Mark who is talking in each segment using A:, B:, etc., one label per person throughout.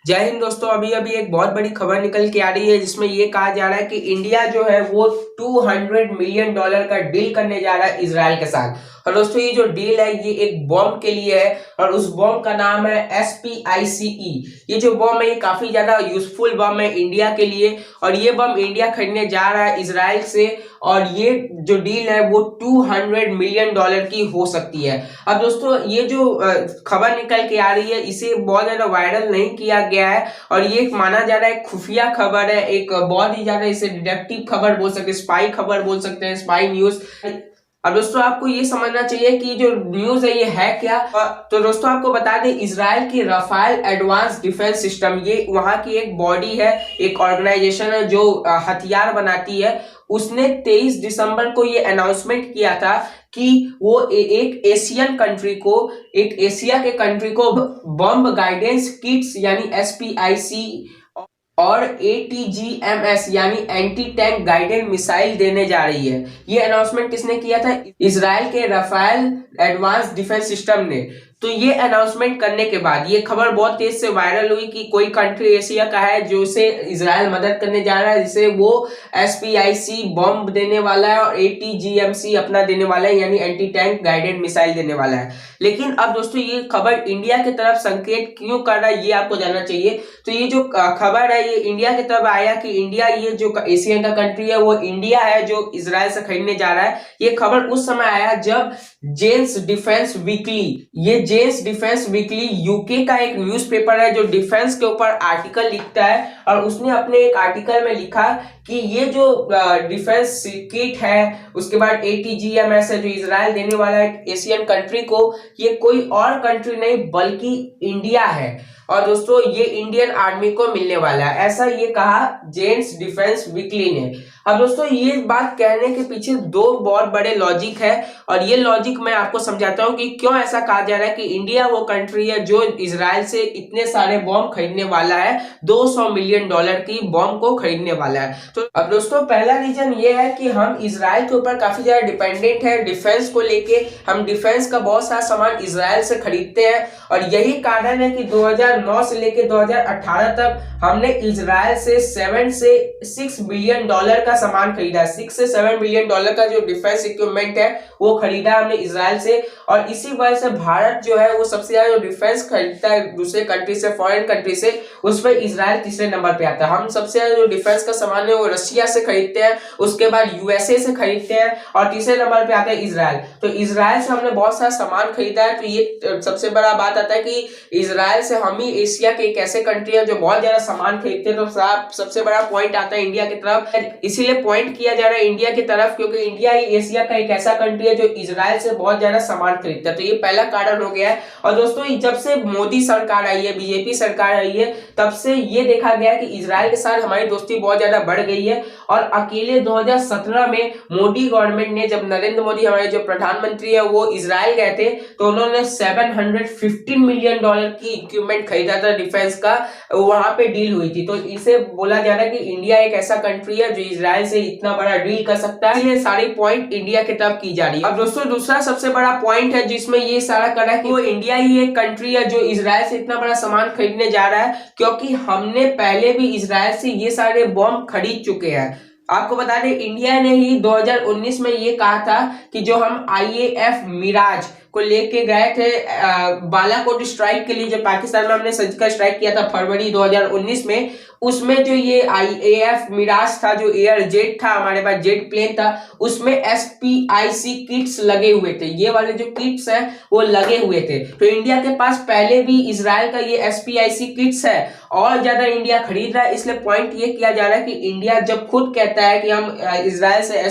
A: जय हिंद दोस्तों। अभी अभी एक बहुत बड़ी खबर निकल के आ रही है जिसमें ये कहा जा रहा है कि इंडिया जो है वो $200 मिलियन का डील करने जा रहा है इजराइल के साथ। और दोस्तों ये जो डील है ये एक बॉम्ब के लिए है और उस बॉम्ब का नाम है SPICE। ये जो बॉम्ब है ये काफी ज्यादा यूजफुल बॉम्ब है इंडिया के लिए और ये बॉम्ब इंडिया खरीदने जा रहा है इजराइल से। और ये जो डील है वो $200 मिलियन की हो सकती है। अब दोस्तों ये जो खबर निकल के आ रही है इसे बहुत ज्यादा वायरल नहीं किया गया है और ये माना जा रहा है खुफिया खबर है, एक बहुत ही ज्यादा इसे डिटेक्टिव खबर बोल सकते हैं, स्पाई खबर बोल सकते हैं, स्पाई न्यूज। अब दोस्तों आपको ये समझना चाहिए कि जो न्यूज है ये है क्या। तो दोस्तों आपको बता दें इजराइल की राफेल एडवांस डिफेंस सिस्टम, ये वहां की एक बॉडी है, एक ऑर्गेनाइजेशन है जो हथियार बनाती है। उसने 23 दिसंबर को ये अनाउंसमेंट किया था कि वो एक एशियन कंट्री को, एक एशिया के कंट्री को बॉम्ब गाइडेंस किट्स यानी SPIC और ATGMS यानी एंटी टैंक गाइडेड मिसाइल देने जा रही है। ये अनाउंसमेंट किसने किया था? इजराइल के राफेल एडवांस डिफेंस सिस्टम ने। तो ये अनाउंसमेंट करने के बाद ये खबर बहुत तेज से वायरल हुई कि कोई कंट्री एशिया का है जो उसे इजराइल मदद करने जा रहा है, जिसे वो SPIC बॉम्ब देने वाला है और ATGMC अपना देने वाला है यानी एंटी टैंक गाइडेड मिसाइल देने वाला है। लेकिन अब दोस्तों ये खबर इंडिया की तरफ संकेत क्यों कर रहा है ये आपको जानना चाहिए। तो ये जो खबर है ये इंडिया की तरफ आया कि इंडिया, ये जो एशियन का कंट्री है वो इंडिया है जो इजराइल से खरीदने जा रहा है। ये खबर उस समय आया जब जेन्स डिफेंस वीकली, ये जेन्स डिफेंस वीकली यूके का एक न्यूज़पेपर है जो डिफेंस के ऊपर आर्टिकल लिखता है और उसने अपने एक आर्टिकल में लिखा कि ये जो डिफेंस किट है, उसके बाद ATGMS है जो इजराइल देने वाला है एशियन कंट्री को, ये कोई और कंट्री नहीं बल्कि इंडिया है और दोस्तों ये इंडियन आर्मी को मिलने वाला है, ऐसा ये कहा जेन्स डिफेंस वीकली ने। अब दोस्तों ये बात कहने के पीछे दो बहुत बड़े लॉजिक है और ये लॉजिक मैं आपको समझाता हूं कि क्यों ऐसा कहा जा रहा है कि इंडिया वो कंट्री है जो इजराइल से इतने सारे बॉम्ब खरीदने वाला है, $200 मिलियन की बॉम्ब को खरीदने वाला है। तो अब दोस्तों पहला रीजन ये है कि हम इजराइल के ऊपर काफी ज्यादा डिपेंडेंट है डिफेंस को लेके। हम डिफेंस का बहुत सारा सामान इजराइल से खरीदते हैं और यही कारण है कि 2009 से लेके 2018 तक हमने इजराइल से 7 से 6 बिलियन डॉलर का सामान खरीदा है। 6 से 7 बिलियन डॉलर का जो डिफेंस इक्विपमेंट है वो खरीदा हमने इजराइल से और इसी वजह से भारत जो है वो सबसे ज्यादा जो डिफेंस खरीदता है दूसरे कंट्री से, फॉरेन कंट्री से, उस पर इजराइल तीसरे नंबर पे आता है। हम सबसे ज्यादा जो डिफेंस का सामान है वो रशिया से खरीदते हैं, उसके बाद USA से खरीदते हैं और तीसरे नंबर पे आता है इजराइल। तो इजराइल से हमने बहुत सारा सामान खरीदा है। तो ये सबसे बड़ा बात आता है कि इजराइल से हम ही एशिया के एक ऐसे कंट्री है जो बहुत ज्यादा सामान खरीदते हैं। तो सबसे बड़ा पॉइंट आता है इंडिया की तरफ, इसीलिए पॉइंट किया जा रहा है इंडिया की तरफ क्योंकि इंडिया ही एशिया का एक ऐसा कंट्री है जो इजराइल से बहुत ज्यादा सामान खरीदता है। तो ये पहला कारण हो गया है। और दोस्तों जब से मोदी सरकार आई है, BJP सरकार आई है, तब से ये देखा गया कि इजराइल के साथ हमारी दोस्ती बहुत ज्यादा बढ़ गई है। और अकेले 2017 में मोदी गवर्नमेंट ने, जब नरेंद्र मोदी हमारे जो प्रधानमंत्री है वो इजराइल गए थे, तो उन्होंने $715 मिलियन की इक्विपमेंट खरीदा था डिफेंस का, वहां पे डील हुई थी। तो इसे बोला जा रहा है कि इंडिया एक ऐसा कंट्री है जो इजराइल से इतना बड़ा डील कर सकता है। ये सारी पॉइंट इंडिया की तरफ की जा रही है। अब दोस्तों दूसरा सबसे बड़ा पॉइंट है जिसमें ये सारा कर रहा है कि वो इंडिया ही एक कंट्री है जो इजराइल से इतना बड़ा सामान खरीदने जा रहा है क्योंकि हमने पहले भी इजराइल से ये सारे बॉम्ब खरीद चुके हैं। आपको बता दें इंडिया ने ही 2019 में ये कहा था कि जो हम IAF मिराज को लेके गए थे बालाकोट स्ट्राइक के लिए, जो पाकिस्तान में हमने सर्जिकल स्ट्राइक किया था फरवरी 2019 में, उसमें जो ये IAF मिराज था, जो एयर जेट था, हमारे पास जेट प्लेन था, उसमें SPIC किट्स लगे हुए थे। ये वाले जो किट्स हैं वो लगे हुए थे। तो इंडिया के पास पहले भी इजराइल का ये SPIC किट्स है और ज्यादा इंडिया खरीद रहा है। इसलिए पॉइंट ये किया जा रहा है कि इंडिया जब खुद कहता है कि हम इजराइल से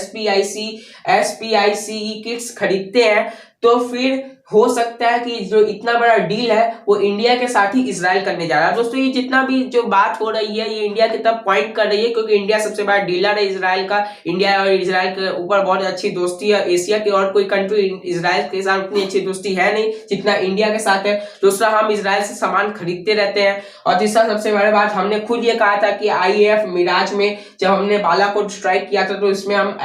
A: SPIC किट्स खरीदते हैं तो फिर हो सकता है कि जो इतना बड़ा डील है वो इंडिया के साथ ही इजराइल करने जा रहा है। दोस्तों ये जितना भी जो बात हो रही है ये इंडिया की तरफ पॉइंट कर रही है क्योंकि इंडिया सबसे बड़ा डीलर है इजराइल का। इंडिया और इजराइल के ऊपर बहुत अच्छी दोस्ती है। एशिया की और कोई कंट्री इजराइल के साथ उतनी अच्छी दोस्ती है नहीं जितना इंडिया के साथ है। दूसरा, हम इजराइल से सामान खरीदते रहते हैं और तीसरा सबसे बड़ी बात, हमने खुद ये कहा था कि IAF मिराज में जब हमने बालाकोट स्ट्राइक किया था तो इसमें हम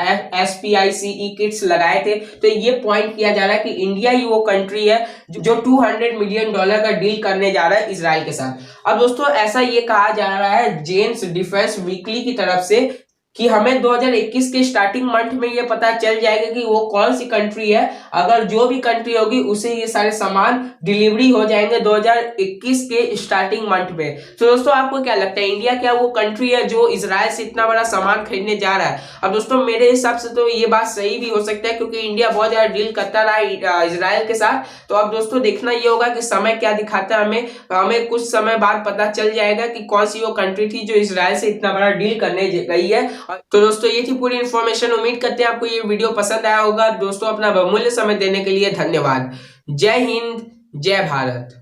A: SPICE किट्स लगाए थे। तो ये पॉइंट किया जा रहा है कि इंडिया ही वो कंट्री है जो $200 मिलियन का डील करने जा रहा है इजराइल के साथ। अब दोस्तों ऐसा ये कहा जा रहा है जेन्स डिफेंस वीकली की तरफ से कि हमें 2021 के स्टार्टिंग मंथ में ये पता चल जाएगा कि वो कौन सी कंट्री है। अगर जो भी कंट्री होगी उसे ये सारे सामान डिलीवरी हो जाएंगे 2021 के स्टार्टिंग मंथ में। तो दोस्तों आपको क्या लगता है, इंडिया क्या वो कंट्री है जो इजराइल से इतना बड़ा सामान खरीदने जा रहा है? अब दोस्तों मेरे हिसाब से तो ये बात सही भी हो सकता है, क्योंकि इंडिया बहुत ज्यादा डील करता रहा इजराइल के साथ। तो अब दोस्तों देखना ये होगा कि समय क्या दिखाता है हमें कुछ समय बाद पता चल जाएगा कि कौन सी वो कंट्री थी जो इजराइल से इतना बड़ा डील करने गई है। तो दोस्तों ये थी पूरी इन्फॉर्मेशन। उम्मीद करते हैं आपको ये वीडियो पसंद आया होगा। दोस्तों अपना बहुमूल्य समय देने के लिए धन्यवाद। जय हिंद, जय भारत।